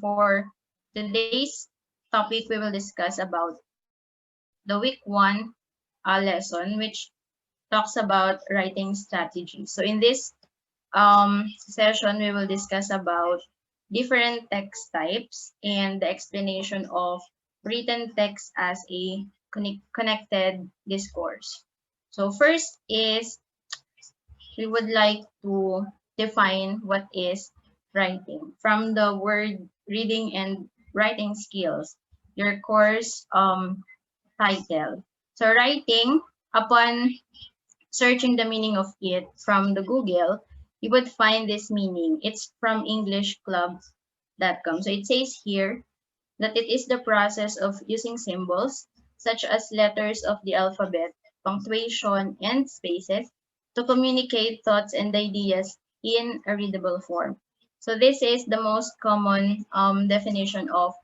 for today's topic, we will discuss about the week one lesson, which talks about writing strategy. So in this session, we will discuss about different text types and the explanation of written text as a connected discourse. So first is we would like to define what is writing from the word reading and writing skills, your course title. So writing, upon searching the meaning of it from the Google, you would find this meaning. It's from englishclub.com. So it says here that it is the process of using symbols such as letters of the alphabet, punctuation, and spaces to communicate thoughts and ideas in a readable form. So this is the most common definition of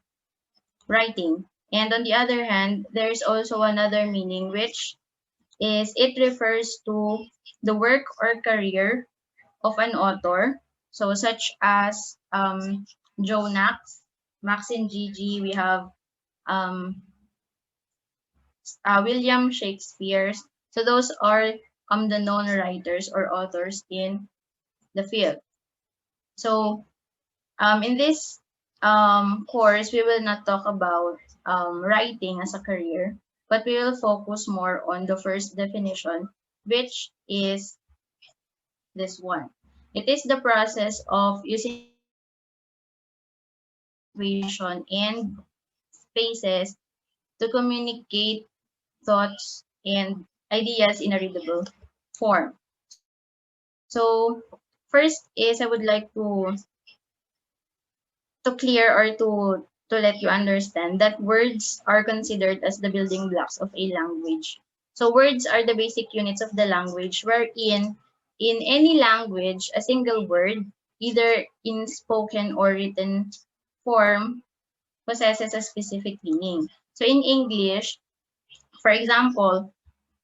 writing. And on the other hand, there's also another meaning, which is it refers to the work or career of an author. So such as Joe Knox, Maxine Gigi, we have um, William Shakespeare. So those are the known writers or authors in the field. So in this course, we will not talk about writing as a career, but we will focus more on the first definition, which is this one. It is the process of using punctuation and spaces to communicate thoughts and ideas in a readable form. So first is I would like to clear or to let you understand that words are considered as the building blocks of a language. So words are the basic units of the language wherein in any language a single word either in spoken or written form possesses a specific meaning. So in English, for example,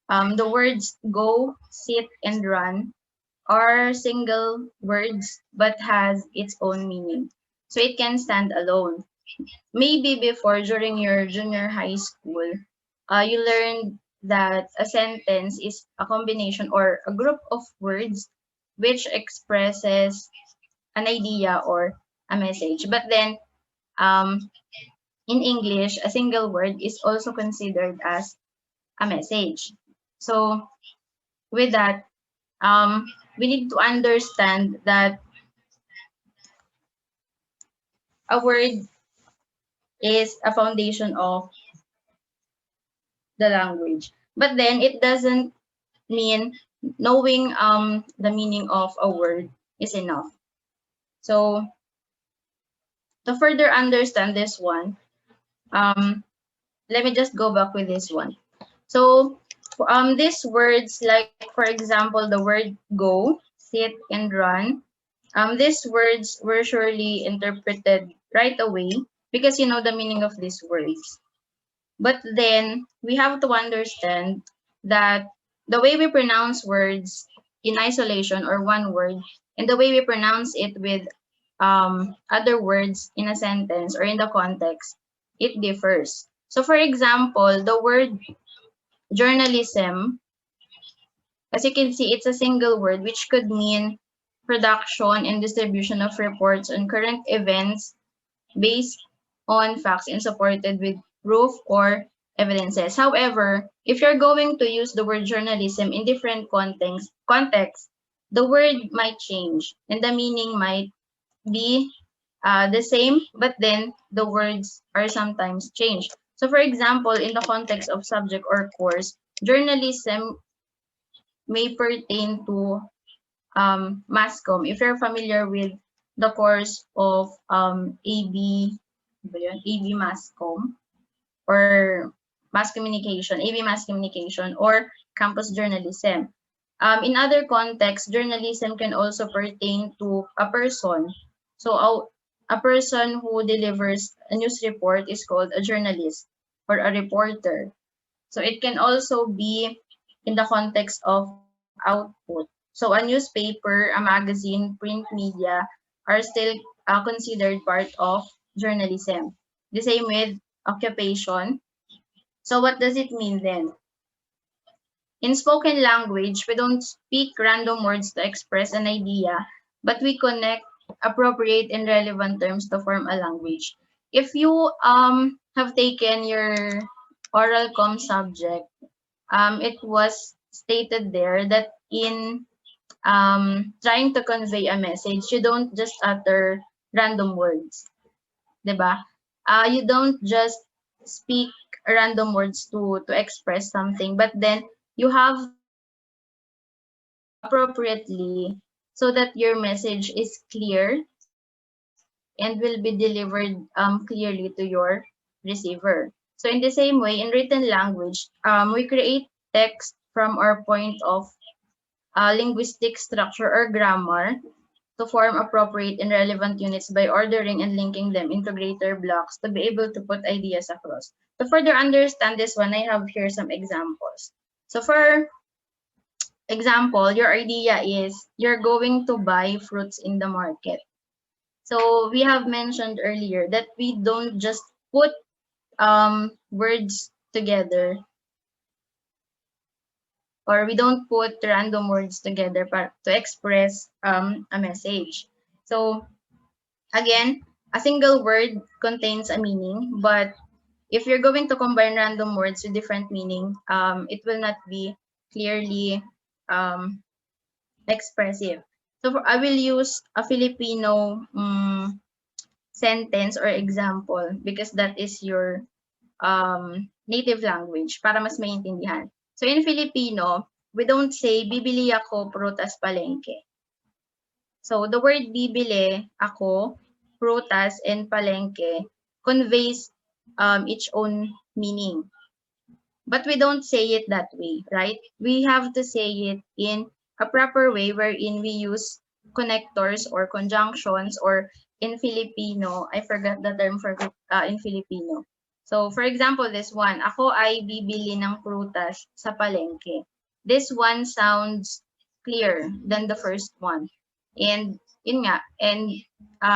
the words go, sit, and run are single words but has its own meaning. So it can stand alone. Maybe before, during your junior high school, you learned that a sentence is a combination or a group of words which expresses an idea or a message. But then um, in English, a single word is also considered as a message. So with that, um, we need to understand that a word is a foundation of the language. But then it doesn't mean knowing the meaning of a word is enough. So to further understand this one, let me just go back with this one. So these words, like for example, the word go, sit, and run, these words were surely interpreted right away because you know the meaning of these words. But then we have to understand that the way we pronounce words in isolation or one word and the way we pronounce it with other words in a sentence or in the context, it differs. So for example, the word journalism, as you can see, it's a single word which could mean production and distribution of reports on current events based on facts and supported with proof or evidences. However, if you're going to use the word journalism in different contexts, the word might change and the meaning might be the same, but then the words are sometimes changed. So for example, in the context of subject or course, journalism may pertain to mass comm. If you're familiar with the course of AB, ano ba yun? AB mass comm or mass communication, AB mass communication or campus journalism. In other contexts, journalism can also pertain to a person. So a person who delivers a news report is called a journalist or a reporter. So it can also be in the context of output. So a newspaper, a magazine, print media are still considered part of journalism. The same with occupation. So what does it mean then? In spoken language, we don't speak random words to express an idea, but we connect appropriate and relevant terms to form a language. If you have taken your oral com subject, it was stated there that in trying to convey a message, you don't just utter random words, 'di ba? You don't just speak random words to express something, but then you have appropriately so that your message is clear and will be delivered clearly to your receiver. So in the same way, in written language, we create text from our point of linguistic structure or grammar to form appropriate and relevant units by ordering and linking them into greater blocks to be able to put ideas across. To further understand this one, I have here some examples. So for example, your idea is you're going to buy fruits in the market. So we have mentioned earlier that we don't just put words together, or we don't put random words together to express a message. So again, a single word contains a meaning, but if you're going to combine random words with different meaning, it will not be clearly expressive. So I will use a Filipino sentence or example because that is your native language para mas maintindihan. So in Filipino, we don't say bibili ako prutas palengke. So the word bibili ako, prutas, and palengke conveys its own meaning. But we don't say it that way, right? We have to say it in a proper way wherein we use connectors or conjunctions, or in Filipino, I forgot the term for in Filipino. So for example, this one, ako ay bibili ng prutas sa palengke. This one sounds clear than the first one. And yun nga, and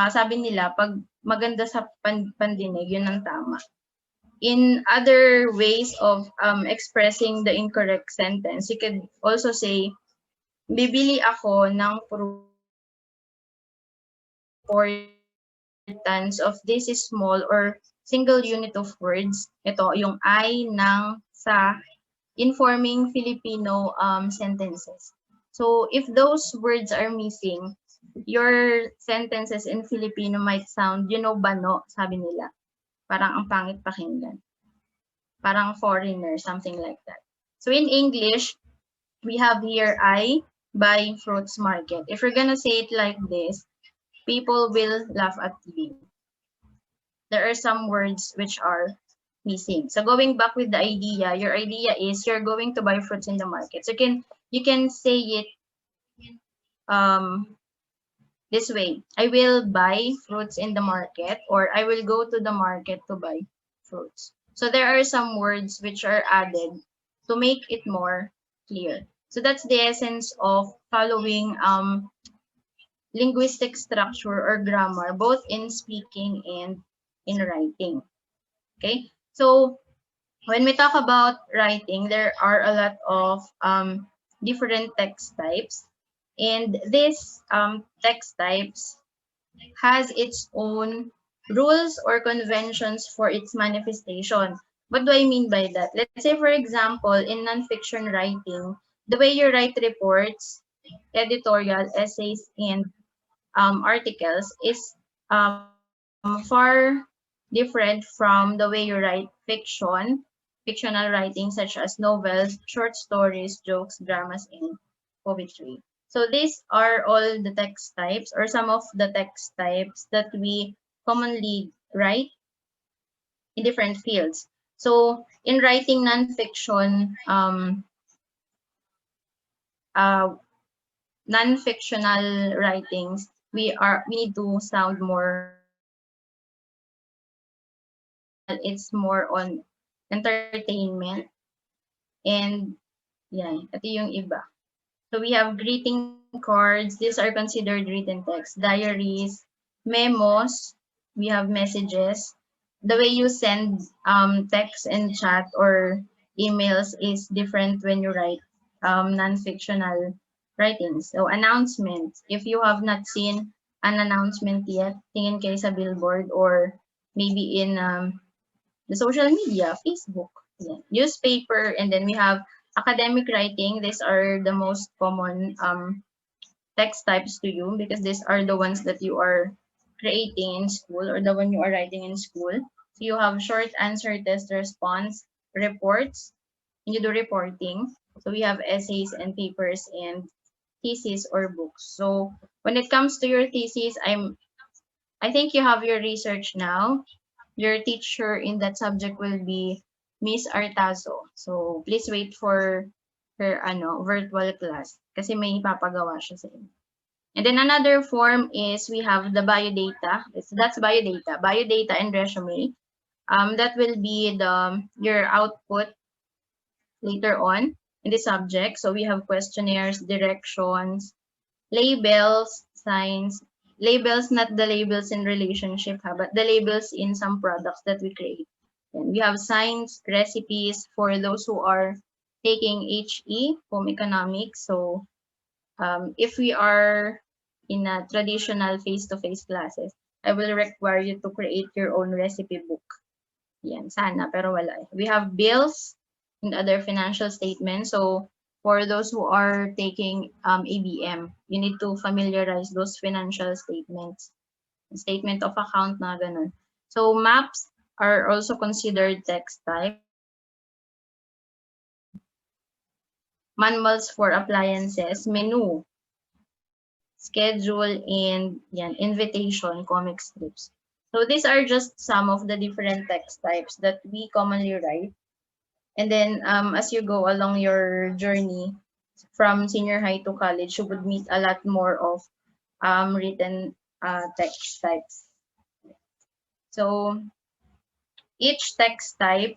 sabi nila, pag maganda sa pandinig, yun ang tama. In other ways of expressing the incorrect sentence, you could also say, bibili ako ng importance of this small or single unit of words. Ito, yung I, ng, sa, in forming Filipino sentences. So if those words are missing, your sentences in Filipino might sound, bano, sabi nila. Parang ang pangit pakinggan. Parang foreigner, something like that. So in English, we have here I buy fruits market. If you're gonna say it like this, people will laugh at you. There are some words which are missing. So going back with the idea, your idea is you're going to buy fruits in the market. So you can say it this way. I will buy fruits in the market, or I will go to the market to buy fruits. So there are some words which are added to make it more clear. So that's the essence of following linguistic structure or grammar, both in speaking and in writing. Okay, so when we talk about writing, there are a lot of different text types, and this text types has its own rules or conventions for its manifestation. What do I mean by that? Let's say, for example, in nonfiction writing, the way you write reports, editorial, essays, and articles is far different from the way you write fictional writing such as novels, short stories, jokes, dramas, and poetry. So these are all the text types, or some of the text types that we commonly write in different fields. So in writing nonfiction, non-fictional writings, we need to sound more, it's more on entertainment, and yan, ito yung iba. So we have greeting cards. These are considered written text. Diaries, memos, we have messages. The way you send text and chat or emails is different when you write non-fictional writings. So announcements, if you have not seen an announcement yet, tingin kayo sa billboard or maybe in the social media, Facebook, yeah, newspaper, and then we have academic writing. These are the most common text types to you because these are the ones that you are creating in school or the one you are writing in school. So you have short answer, test, response, reports, and you do reporting. So we have essays and papers and thesis or books. So when it comes to your thesis, I think you have your research now. Your teacher in that subject will be Miss Artazo. So please wait for her virtual class kasi may ipapagawa siya sa inyo. And then another form is we have the biodata. That's biodata. Biodata and resume. That will be your output later on in the subject. So we have questionnaires, directions, labels, signs, labels, not the labels in relationship, but the labels in some products that we create. And we have signs, recipes for those who are taking HE, home economics. So if we are in a traditional face-to-face classes, I will require you to create your own recipe book. Yan, sana, pero wala. We have bills and other financial statements. So for those who are taking ABM, you need to familiarize those financial statements. Statement of account na ganun. So maps are also considered text type. Manuals for appliances, menu, schedule, and yan, invitation, comic strips. So these are just some of the different text types that we commonly write. And then as you go along your journey from senior high to college, you would meet a lot more of written text types. So each text type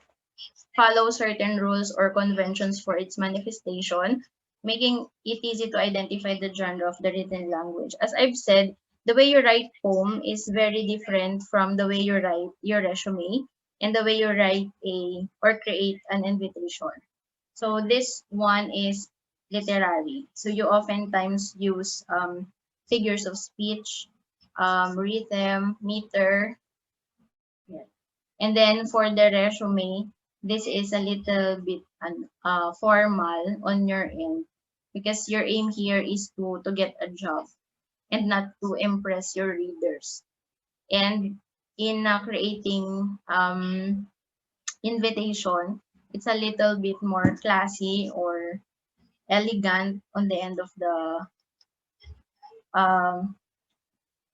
follows certain rules or conventions for its manifestation, making it easy to identify the genre of the written language. As I've said, the way you write poem is very different from the way you write your resume and the way you write or create an invitation. So this one is literary. So you oftentimes use figures of speech, rhythm, meter. Yeah. And then for the resume, this is a little bit formal on your end because your aim here is to get a job and not to impress your readers. And in creating invitation, it's a little bit more classy or elegant on the end of um,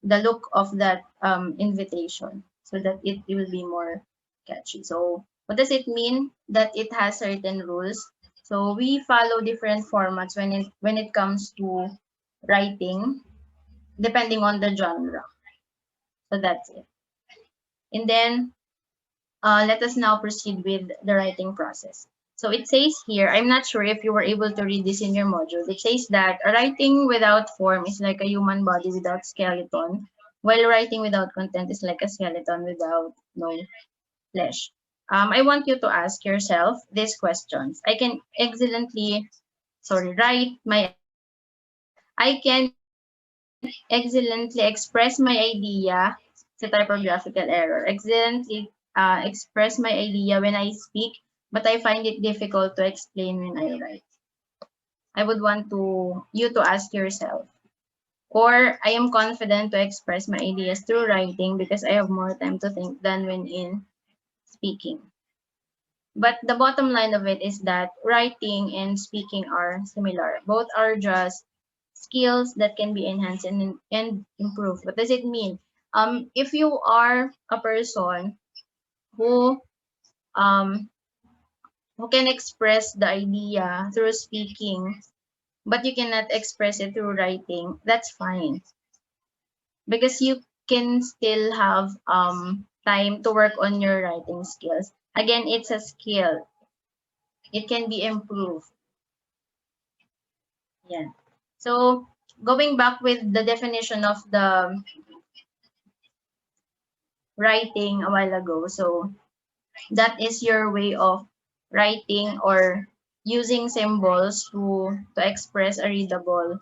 the look of that invitation so that it will be more catchy. So what does it mean? That it has certain rules. So we follow different formats when it comes to writing, depending on the genre. So that's it. And then let us now proceed with the writing process. So it says here, I'm not sure if you were able to read this in your module. It says that a writing without form is like a human body without skeleton, while writing without content is like a skeleton without no flesh. I want you to ask yourself these questions. I can excellently express my idea. It's a typographical error. Excellently express my idea when I speak, but I find it difficult to explain when I write. I would want you to ask yourself. Or I am confident to express my ideas through writing because I have more time to think than when in speaking. But the bottom line of it is that writing and speaking are similar. Both are just skills that can be enhanced and improved. What does it mean? If you are a person who um, who can express the idea through speaking, but you cannot express it through writing, that's fine. Because you can still have time to work on your writing skills. Again, it's a skill. It can be improved. Yeah. So going back with the definition of the writing a while ago. So that is your way of writing or using symbols to express a readable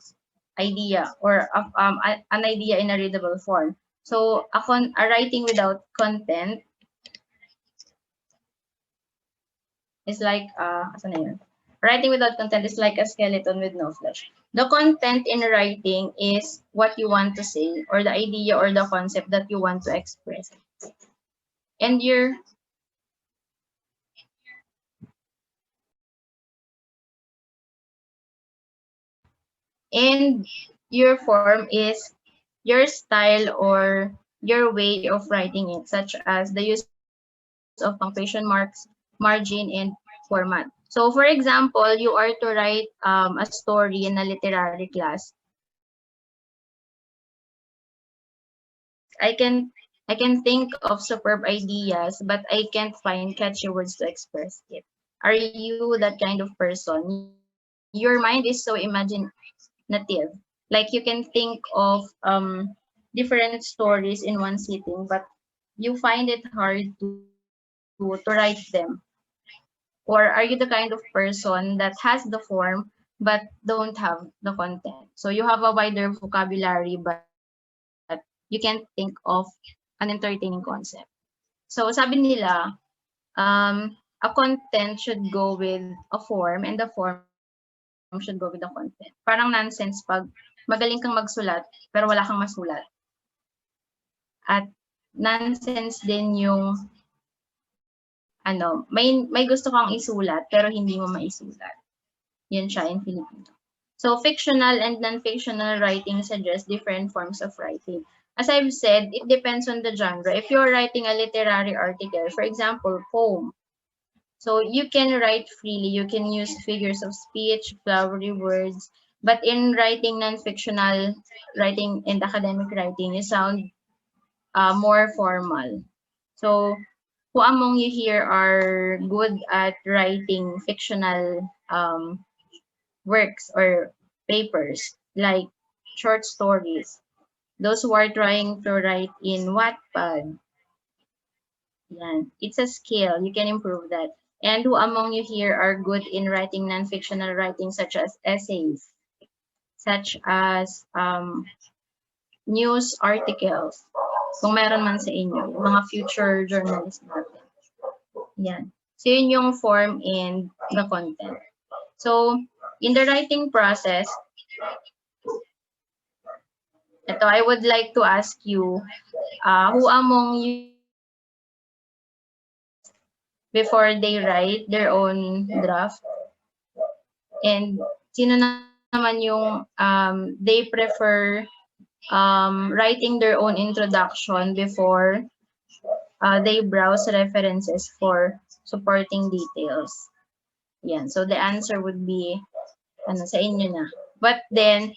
idea or an idea in a readable form. So a writing without content is like asan na yun? Writing without content is like a skeleton with no flesh. The content in writing is what you want to say or the idea or the concept that you want to express. And your form is your style or your way of writing it, such as the use of punctuation marks, margin, and format. So, for example, you are to write a story in a literary class. I can I can think of superb ideas, but I can't find catchy words to express it. Are you that kind of person? Your mind is so imaginative. Like you can think of different stories in one sitting, but you find it hard to write them. Or are you the kind of person that has the form but don't have the content? So you have a wider vocabulary, but you can't think of an entertaining concept. So sabi nila, a content should go with a form and the form should go with the content. Parang nonsense pag magaling kang magsulat pero wala kang masulat. At nonsense din yung may gusto kang isulat pero hindi mo maisulat. Yun siya in Filipino. So fictional and non-fictional writing suggest different forms of writing. As I've said, it depends on the genre. If you're writing a literary article, for example, poem, so you can write freely. You can use figures of speech, flowery words. But in writing non-fictional writing and academic writing, you sound more formal. So who among you here are good at writing fictional works or papers like short stories? Those who are trying to write in Wattpad, yan, it's a skill. You can improve that. And who among you here are good in writing non-fictional writing such as essays, such as news articles, kung meron man sa inyo, yung mga future journalists natin. Yan. So yun yung form and the content. So in the writing process, ito, I would like to ask you, who among you before they write their own draft? And sino naman yung they prefer writing their own introduction before they browse references for supporting details? Yan. So the answer would be sa inyo na. But then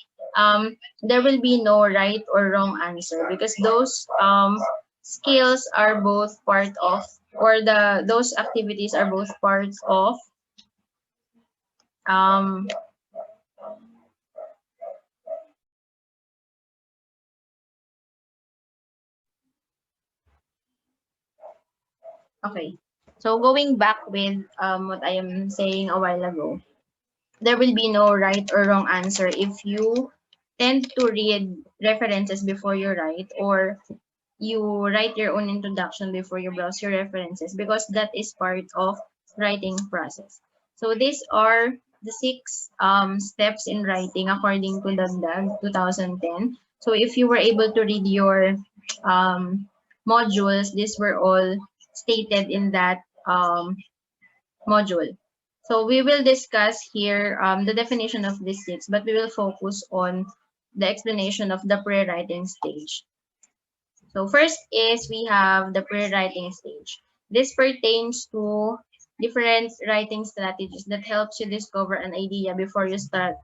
there will be no right or wrong answer because those skills are both part of, or those activities are both parts of okay. So going back with what I am saying a while ago, there will be no right or wrong answer if you tend to read references before you write, or you write your own introduction before you browse your references, because that is part of writing process. So these are the 6 steps in writing according to Dagdag 2010. So if you were able to read your modules, these were all stated in that module. So we will discuss here the definition of these 6, but we will focus on the explanation of the pre-writing stage. So first is we have the pre-writing stage. This pertains to different writing strategies that helps you discover an idea before you start.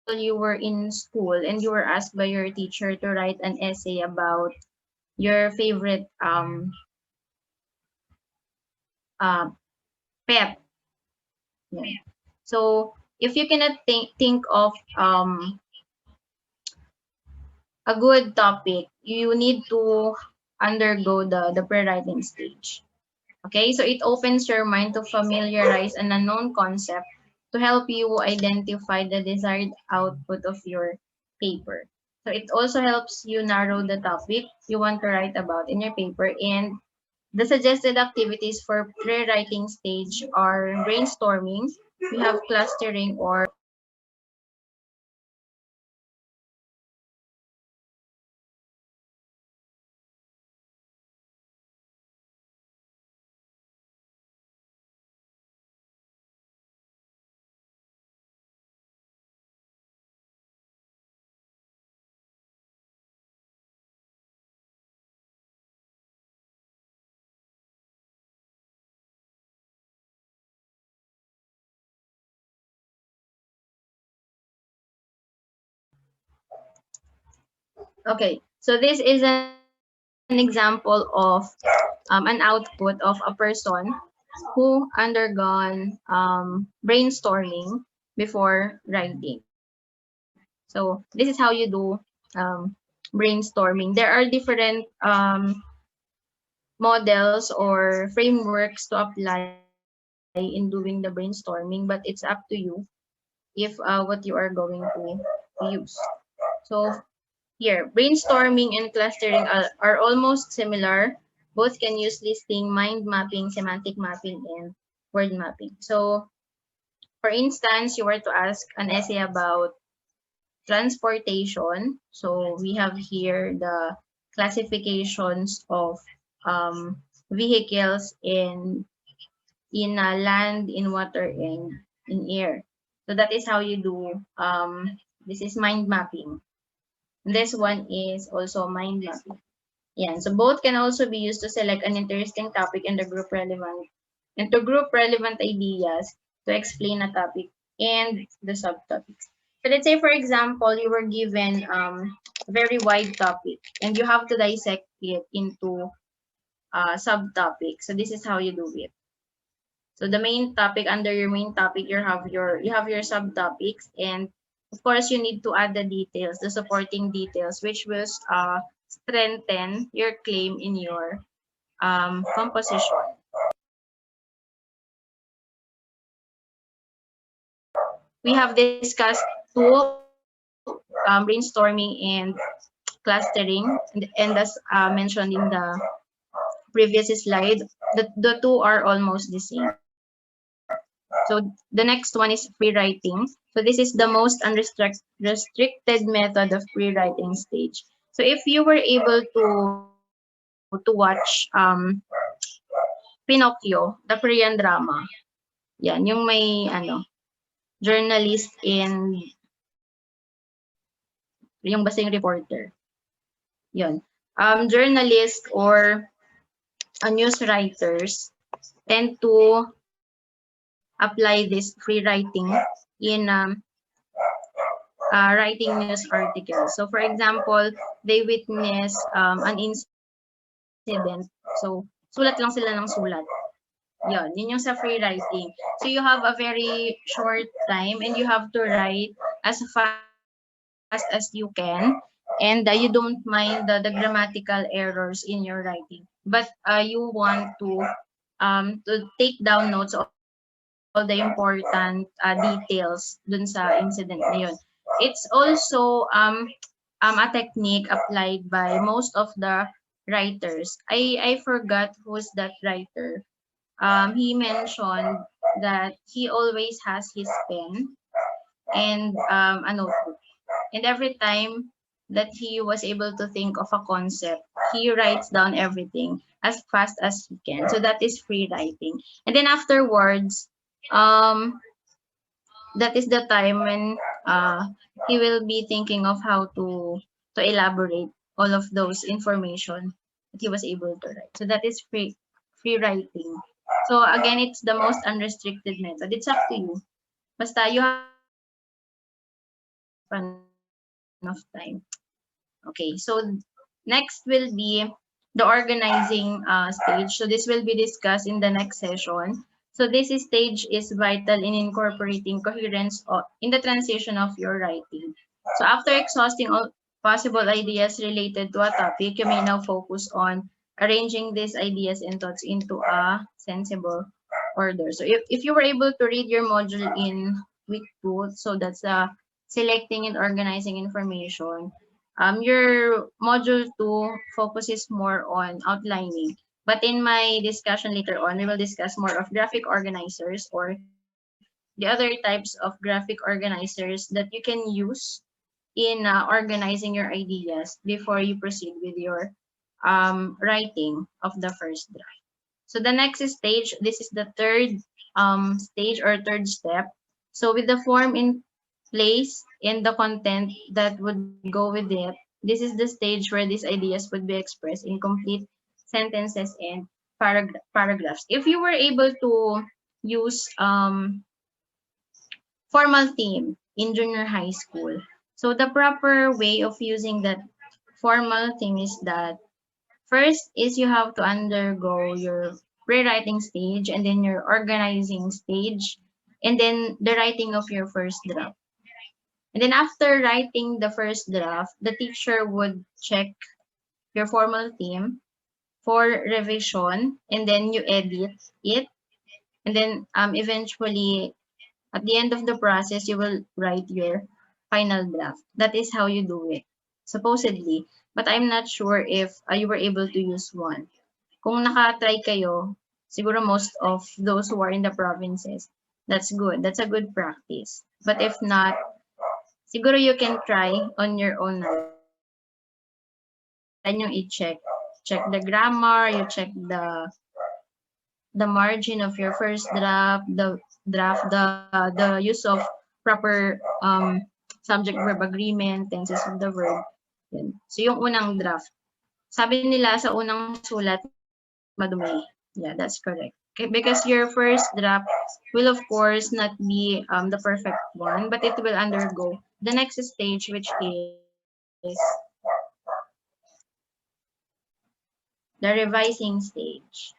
You were in school and you were asked by your teacher to write an essay about your favorite pet. Yeah. So if you cannot think of a good topic, you need to undergo the pre-writing stage. Okay, so it opens your mind to familiarize an unknown concept to help you identify the desired output of your paper. So it also helps you narrow the topic you want to write about in your paper, and the suggested activities for pre-writing stage are brainstorming, we have clustering or okay. So this is an example of an output of a person who undergone brainstorming before writing. So this is how you do brainstorming. There are different models or frameworks to apply in doing the brainstorming, but it's up to you if what you are going to use. So here, brainstorming and clustering are almost similar. Both can use listing, mind mapping, semantic mapping, and word mapping. So for instance, you were to ask an essay about transportation. So we have here the classifications of vehicles in land, in water, and in air. So that is how you do, this is mind mapping. This one is also mind mapping. Yeah, so both can also be used to select an interesting topic and to group relevant ideas to explain a topic and the subtopics. So let's say, for example, you were given a very wide topic and you have to dissect it into subtopics. So this is how you do it. So the main topic, under your main topic, you have your subtopics, and of course you need to add the details, the supporting details, which will strengthen your claim in your composition. We have discussed two, brainstorming and clustering, and as mentioned in the previous slide, the two are almost the same. So the next one is free writing. So this is the most restricted method of free writing stage. So if you were able to watch Pinocchio, the Korean drama, yan, yung may journalist and yung basta yung reporter. Yun. Journalists or news writers tend to apply this free writing in writing news articles. So for example, they witness an incident. So sulat lang sila ng sulat. Yun yung sa free writing. So you have a very short time and you have to write as fast as you can, and you don't mind the grammatical errors in your writing, but you want to take down notes of all the important details dun sa incident na yun. It's also a technique applied by most of the writers. I forgot who's that writer. He mentioned that he always has his pen and a notebook. And every time that he was able to think of a concept, he writes down everything as fast as he can. So that is free writing. And then afterwards, that is the time when he will be thinking of how to elaborate all of those information that he was able to write. So that is free writing. So again, it's the most unrestricted method. It's up to you. Basta you have enough time. Okay, so next will be the organizing stage. So this will be discussed in the next session. So this stage is vital in incorporating coherence in the transition of your writing. So after exhausting all possible ideas related to a topic, you may now focus on arranging these ideas and thoughts into a sensible order. So if you were able to read your module in week 2, so that's selecting and organizing information, your module 2 focuses more on outlining. But in my discussion later on, we will discuss more of graphic organizers or the other types of graphic organizers that you can use in organizing your ideas before you proceed with your writing of the first draft. So the next stage, this is the third stage or third step. So with the form in place and the content that would go with it, this is the stage where these ideas would be expressed in complete sentences and paragraphs. If you were able to use formal theme in junior high school, so the proper way of using that formal theme is that first is you have to undergo your rewriting stage and then your organizing stage and then the writing of your first draft. And then after writing the first draft, the teacher would check your formal theme for revision and then you edit it. And then eventually at the end of the process, you will write your final draft. That is how you do it, supposedly. But I'm not sure if you were able to use one. Kung naka-try kayo, siguro most of those who are in the provinces, that's good. That's a good practice. But if not, siguro you can try on your own. Then you i-check. Check the grammar, you check the margin of your first draft, the use of proper subject verb agreement, tenses of the verb. Yan. So yung unang draft. Sabi nila sa unang sulat madumi. Yeah, that's correct. Okay, because your first draft will of course not be the perfect one, but it will undergo the next stage, which is the revising stage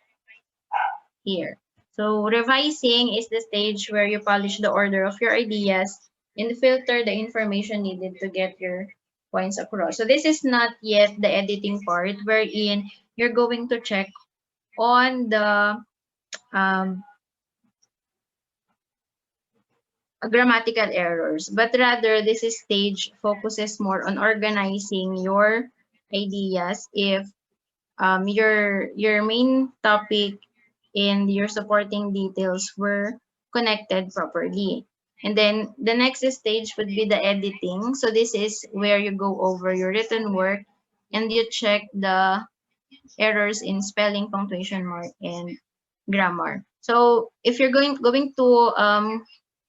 here. So revising is the stage where you polish the order of your ideas and filter the information needed to get your points across. So this is not yet the editing part wherein you're going to check on the grammatical errors, but rather this stage focuses more on organizing your ideas if your main topic and your supporting details were connected properly. And then the next stage would be the editing. So this is where you go over your written work and you check the errors in spelling, punctuation mark, and grammar. So if you're going to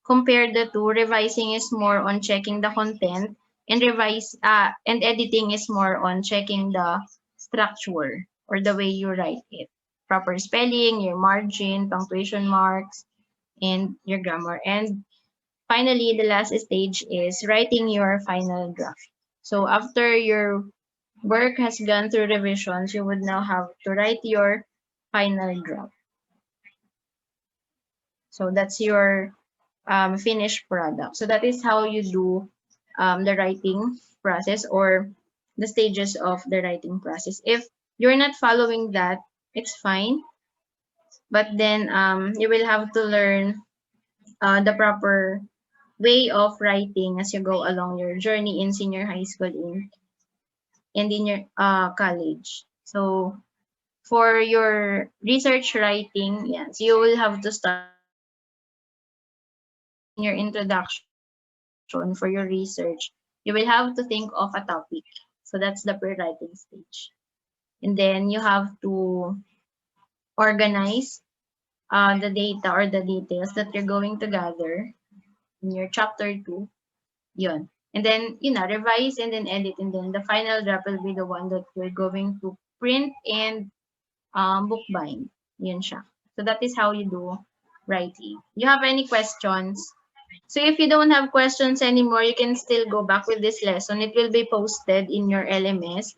compare the two, revising is more on checking the content, and and editing is more on checking the structure or the way you write it. Proper spelling, your margin, punctuation marks, and your grammar. And finally, the last stage is writing your final draft. So after your work has gone through revisions, you would now have to write your final draft. So that's your finished product. So that is how you do the writing process or the stages of the writing process. If you're not following that, it's fine. But then you will have to learn the proper way of writing as you go along your journey in senior high school and in your college. So for your research writing, yes, you will have to start in your introduction for your research. You will have to think of a topic. So that's the pre-writing stage. And then you have to organize the data or the details that you're going to gather in your chapter 2. Yun. And then, revise and then edit. And then the final draft will be the one that we're going to print and bookbind. Yun siya. So that is how you do writing. You have any questions? So if you don't have questions anymore, you can still go back with this lesson. It will be posted in your LMS.